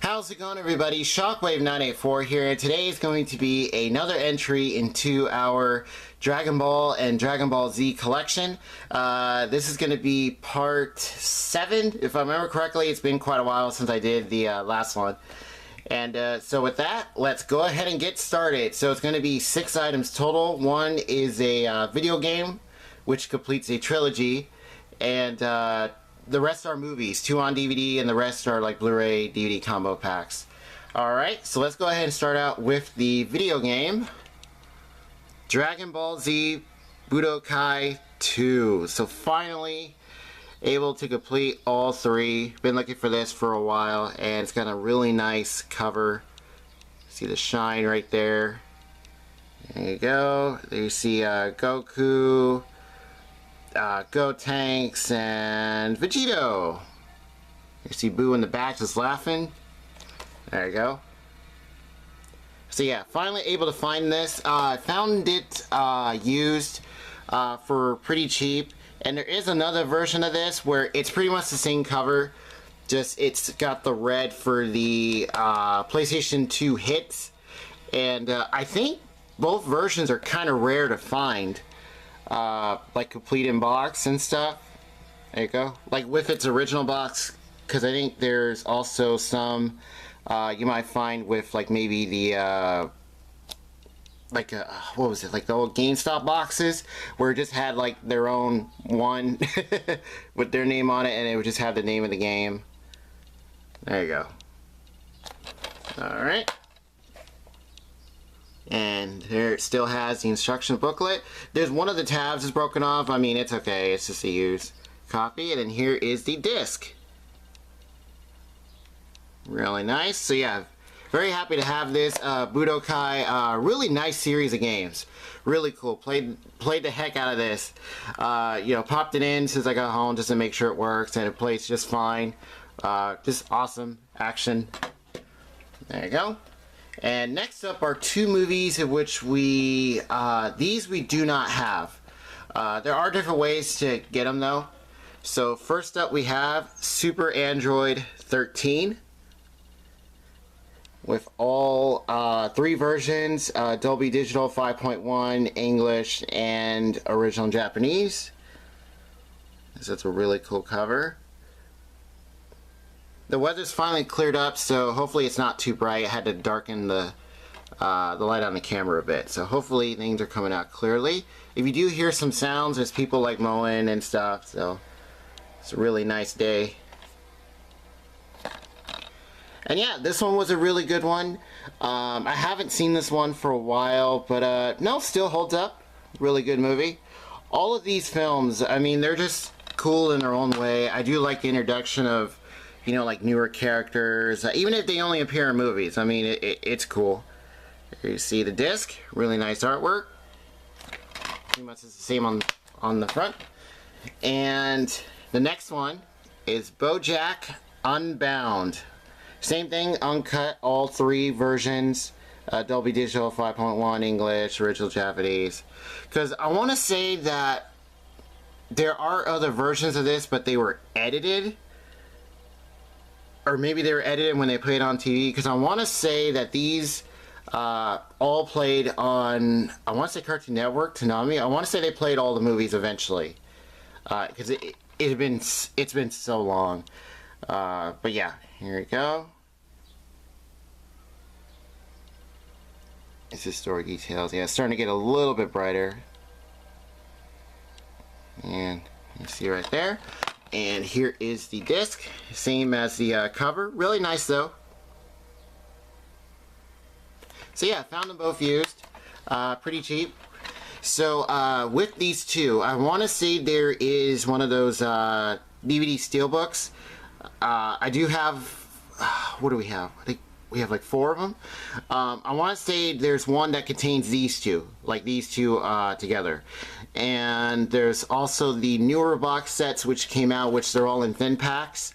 How's it going, everybody? Shockwave984 here, and today is going to be another entry into our Dragon Ball and Dragon Ball Z collection. This is going to be part 7, if I remember correctly. It's been quite a while since I did the last one. And so with that, let's go ahead and get started. So it's going to be 6 items total. One is a video game, which completes a trilogy, and the rest are movies, 2 on DVD, and the rest are like Blu-ray DVD combo packs. Alright, so let's go ahead and start out with the video game, Dragon Ball Z Budokai 2. So finally able to complete all 3. Been looking for this for a while, and it's got a really nice cover. See the shine right there. There you go. There you see Goku, Gotenks, and Vegito. You see Boo in the back just laughing. There you go. So yeah, finally able to find this. I found it used for pretty cheap. And there is another version of this where it's pretty much the same cover. Just it's got the red for the PlayStation 2 hits. And I think both versions are kind of rare to find. Like complete in box and stuff. There you go. Like with its original box, because I think there's also some you might find with like maybe the what was it, like the old GameStop boxes where it just had like their own one with their name on it, and it would just have the name of the game. There you go. Alright. And there it still has the instruction booklet. There's one of the tabs is broken off. I mean, it's okay. It's just a used copy. And then here is the disc. Really nice. So yeah, very happy to have this Budokai. Really nice series of games. Really cool. Played the heck out of this. You know, popped it in since I got home just to make sure it works, and it plays just fine. Just awesome action. There you go. And next up are 2 movies of which these we do not have. There are different ways to get them though. So first up we have Super Android 13 with all 3 versions, Dolby Digital 5.1, English, and original Japanese. So that's a really cool cover. The weather's finally cleared up, so hopefully it's not too bright. I had to darken the light on the camera a bit, so hopefully things are coming out clearly. If you do hear some sounds, there's people like mowing and stuff, so it's a really nice day. And yeah, this one was a really good one. I haven't seen this one for a while, but no, still holds up. Really good movie. All of these films, I mean, they're just cool in their own way. I do like the introduction of, you know, like newer characters, even if they only appear in movies. I mean, it's cool. Here you see the disc, really nice artwork. Pretty much it's the same on the front. And the next one is Bojack Unbound. Same thing, uncut, all 3 versions. Dolby Digital 5.1, English, original Japanese. Because I want to say that there are other versions of this, but they were edited. Or maybe they were edited when they played on TV, because I want to say that these all played on, I want to say Cartoon Network, Toonami. I want to say they played all the movies eventually, because it's been so long. But yeah, here we go. This is story details. Yeah, it's starting to get a little bit brighter, and you see right there. And here is the disc, same as the cover. Really nice though. So yeah, found them both used, pretty cheap. So with these 2, I want to say there is one of those DVD steelbooks. I do have, what do we have? I think we have like 4 of them. I want to say there's one that contains these 2, like these 2 together. And there's also the newer box sets which came out, which they're all in thin packs.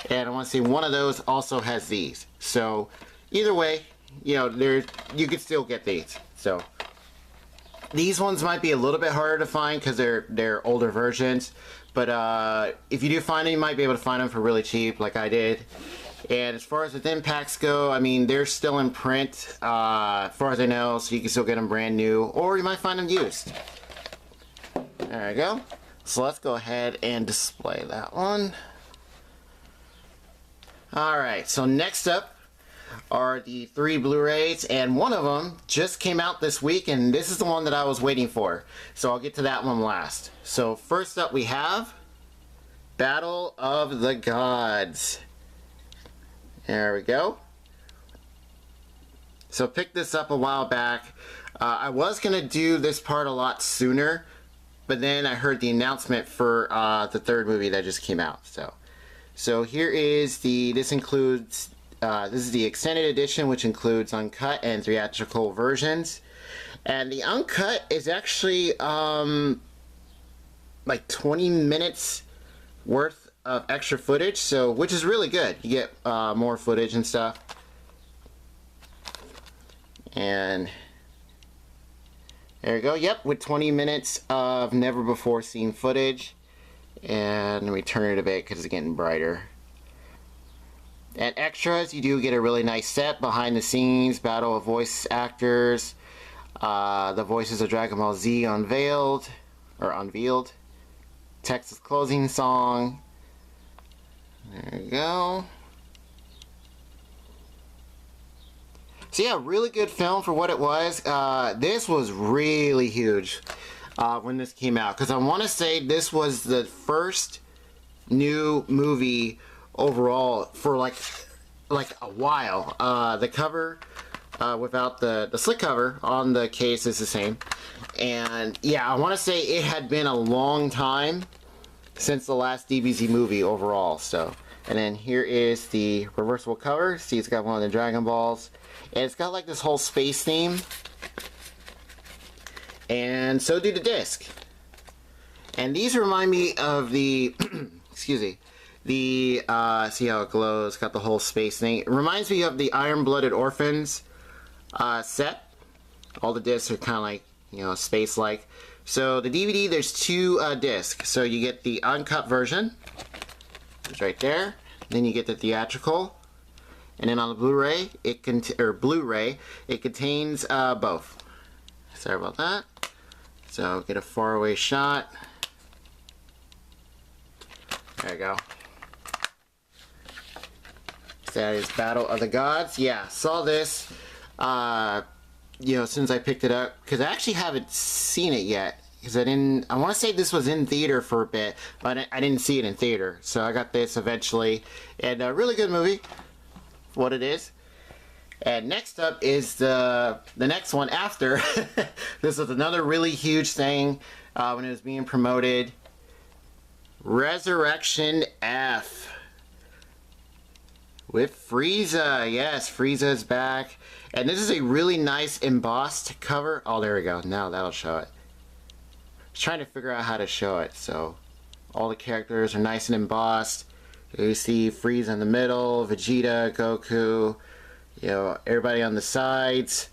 And I want to say one of those also has these. So either way, you know, you could still get these. So these ones might be a little bit harder to find because they're older versions. But if you do find them, you might be able to find them for really cheap, like I did. And as far as the thin packs go, I mean, they're still in print, as far as I know, so you can still get them brand new, or you might find them used. There we go. So let's go ahead and display that one. Alright, so next up are the 3 Blu-rays, and one of them just came out this week, and this is the one that I was waiting for. So I'll get to that one last. So first up we have Battle of the Gods. There we go. So picked this up a while back. I was going to do this part a lot sooner, but then I heard the announcement for the 3rd movie that just came out. So here is this includes, this is the extended edition, which includes uncut and theatrical versions. And the uncut is actually like 20 minutes worth of extra footage, so which is really good. You get more footage and stuff. And there you go. Yep, with 20 minutes of never before seen footage. And let me turn it a bit because it's getting brighter. And extras, you do get a really nice set behind the scenes, battle of voice actors, the voices of Dragon Ball Z unveiled, Texas closing song. There you go. So yeah, really good film for what it was. This was really huge when this came out, because I want to say this was the first new movie overall for like a while. The cover without the slick cover on the case is the same, and yeah, I want to say it had been a long time since the last DBZ movie overall. So, and then here is the reversible cover. See, it's got one of the Dragon Balls, and it's got like this whole space theme, and so do the disc. And these remind me of the excuse me, the see how it glows, got the whole space thing. It reminds me of the Iron-Blooded Orphans set. All the discs are kind of like, you know, space like. So the DVD, there's 2 discs. So you get the uncut version, it's right there. Then you get the theatrical, and then on the Blu-ray, it contains both. Sorry about that. So get a faraway shot. There you go. That is Battle of the Gods. Yeah, saw this. You know, since I picked it up, because I actually haven't seen it yet, because I want to say this was in theater for a bit, but I didn't see it in theater, so I got this eventually, and a really good movie for what it is. And next up is the next one after. This was another really huge thing when it was being promoted. Resurrection F with Frieza. Yes, Frieza is back. And this is a really nice embossed cover. Oh, there we go. Now that'll show it. I was trying to figure out how to show it. So, all the characters are nice and embossed. You see Frieza in the middle, Vegeta, Goku, you know, everybody on the sides.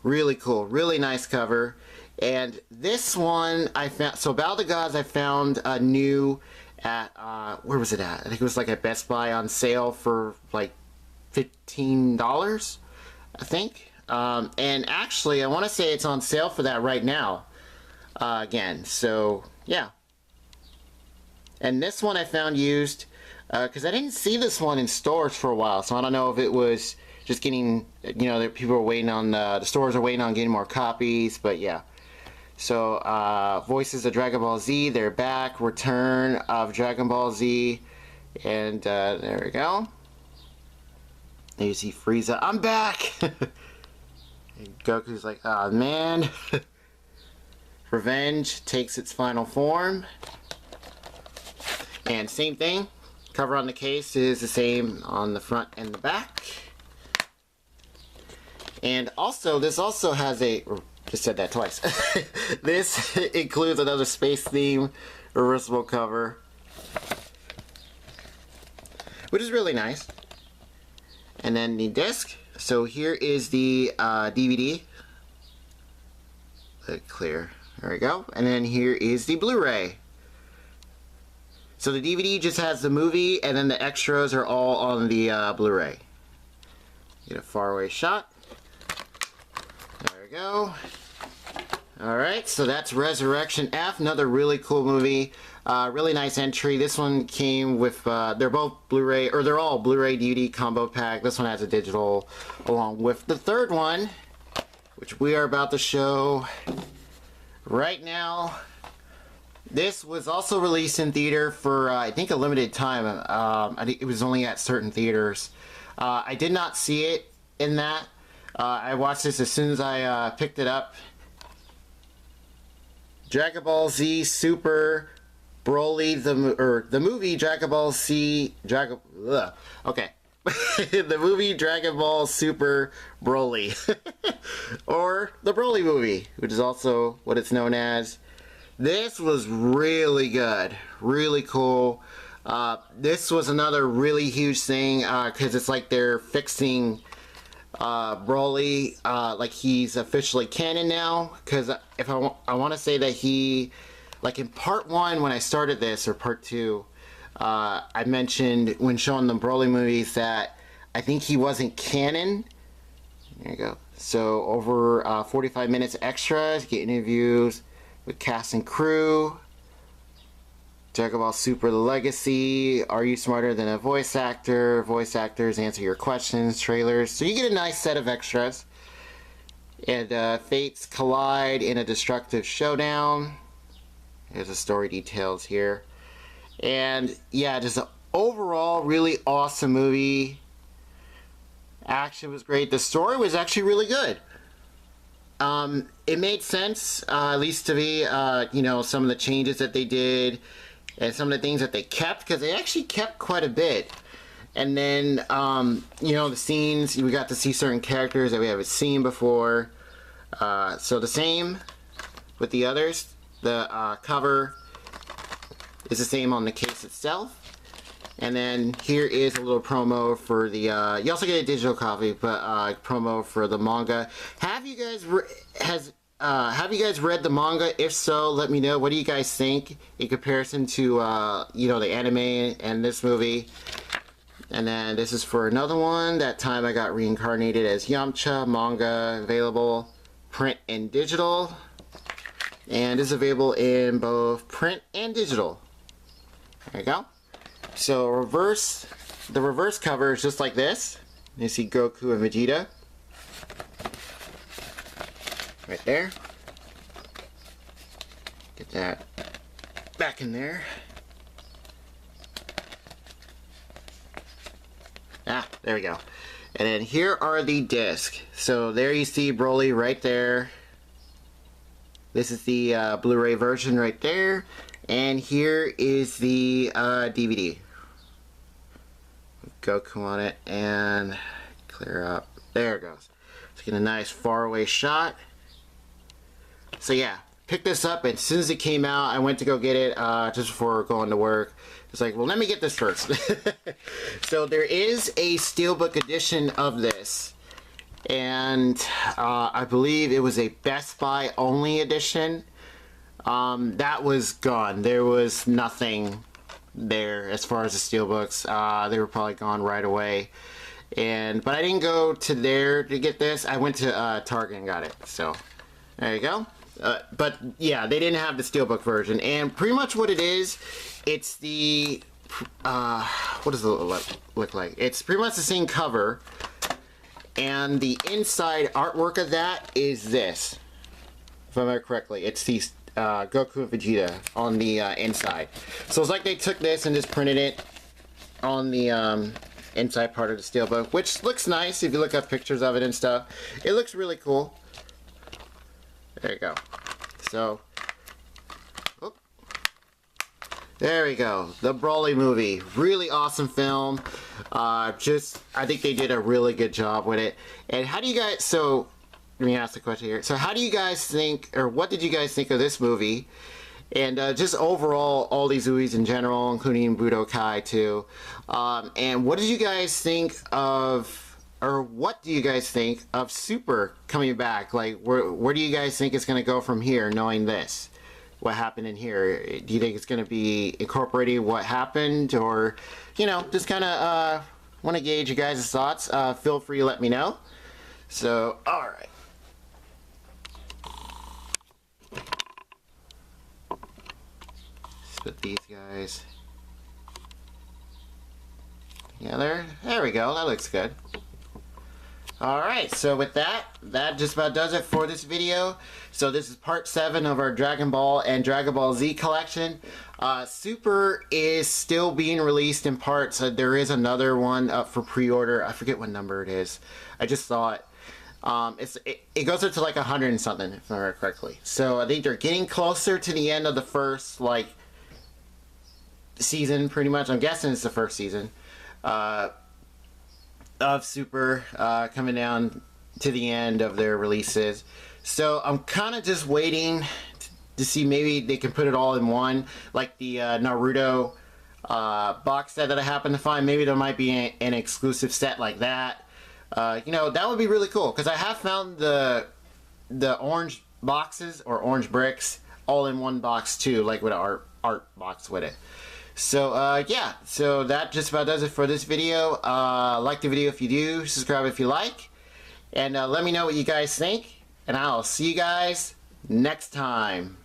Really cool. Really nice cover. And this one I found, so Battle of the Gods I found new at, where was it at? I think it was like at Best Buy on sale for like $15, I think. And actually, I want to say it's on sale for that right now. Again, so yeah. And this one I found used, because I didn't see this one in stores for a while, so I don't know if it was just getting, you know, that people are waiting on, the stores are waiting on getting more copies, but yeah. So, Voices of Dragon Ball Z, they're back. Return of Dragon Ball Z. And, there we go. There you see Frieza. I'm back! And Goku's like, oh man. Revenge takes its final form. And same thing. Cover on the case is the same on the front and the back. And also, this also has a... Just said that twice. This includes another space theme reversible cover, which is really nice. And then the disc. So here is the DVD. Let it clear. There we go. And then here is the Blu-ray. So the DVD just has the movie, and then the extras are all on the Blu-ray. Get a faraway shot. There we go. Alright, so that's Resurrection F, another really cool movie. Really nice entry. This one came with, they're both Blu-ray, or they're all Blu-ray DVD combo pack. This one has a digital along with the third one, which we are about to show right now. This was also released in theater for, I think, a limited time. I think it was only at certain theaters. I did not see it in that. I watched this as soon as I picked it up. Dragon Ball Z Super Broly, the movie Dragon Ball Z, okay. The movie Dragon Ball Super Broly. Or the Broly movie, which is also what it's known as. This was really good, really cool. This was another really huge thing because it's like they're fixing Broly, like he's officially canon now. Because if I want to say that he, like in part 1 when I started this, or part 2, I mentioned when showing the Broly movies that I think he wasn't canon. There you go. So over 45 minutes extras, get interviews with cast and crew, Dragon Ball Super: The Legacy, Are You Smarter Than a Voice Actor, voice actors answer your questions, trailers. So you get a nice set of extras. And fates collide in a destructive showdown. There's the story details here. And yeah, just an overall really awesome movie. Action was great. The story was actually really good. It made sense, at least to me, you know, some of the changes that they did and some of the things that they kept, because they actually kept quite a bit. And then, you know, the scenes, we got to see certain characters that we haven't seen before. So the same with the others. The cover is the same on the case itself. And then here is a little promo for the, you also get a digital copy, but promo for the manga. Have you guys read the manga? If so, let me know. What do you guys think in comparison to, you know, the anime and this movie? And then this is for another one. That time I got reincarnated as Yamcha. Manga available, print and digital. And is available in both print and digital. There you go. So the reverse cover is just like this. You see Goku and Vegeta. Right there. Get that back in there. Ah, there we go. And then here are the discs. So there you see Broly right there. This is the Blu-ray version right there. And here is the DVD. Goku on it, and clear up. There it goes. Let's get a nice faraway shot. So yeah, picked this up, and as soon as it came out, I went to go get it just before going to work. It's like, well, let me get this first. So there is a steelbook edition of this, and I believe it was a Best Buy only edition. That was gone. There was nothing there as far as the steelbooks. They were probably gone right away. But I didn't go to there to get this. I went to Target and got it. So there you go. But yeah, they didn't have the steelbook version. And pretty much what it is, it's the what does it look like? It's pretty much the same cover, and the inside artwork of that is this, if I remember correctly. It's the Goku and Vegeta on the inside. So it's like they took this and just printed it on the inside part of the steelbook, which looks nice if you look up pictures of it and stuff. It looks really cool. There you go. So, oh, there we go. The Broly movie. Really awesome film. I think they did a really good job with it. And how do you guys, so let me ask the question here. So how do you guys think, or what did you guys think of this movie? And just overall, all these movies in general, including Budokai too. And what did you guys think of, or what do you guys think of Super coming back? Like, where do you guys think it's going to go from here, knowing this? what happened in here. Do you think it's going to be incorporating what happened, or, you know, just kind of want to gauge you guys' thoughts? Feel free to let me know. So, alright. Let's put these guys together. There we go. That looks good. Alright, so with that just about does it for this video. So this is part 7 of our Dragon Ball and Dragon Ball Z collection. Super is still being released in parts. There is another one up for pre-order. I forget what number it is. I just saw it. It goes up to like 100 and something, if I remember correctly. So I think they're getting closer to the end of the first, like, season, pretty much. I'm guessing it's the first season. Of Super, coming down to the end of their releases. So I'm kind of just waiting to see, maybe they can put it all in one, like the Naruto box set that I happened to find. Maybe there might be an exclusive set like that. You know, that would be really cool, because I have found the orange boxes, or orange bricks, all in one box too, like with an art box with it. So, yeah, so that just about does it for this video. Like the video if you do, subscribe if you like, and let me know what you guys think, and I'll see you guys next time.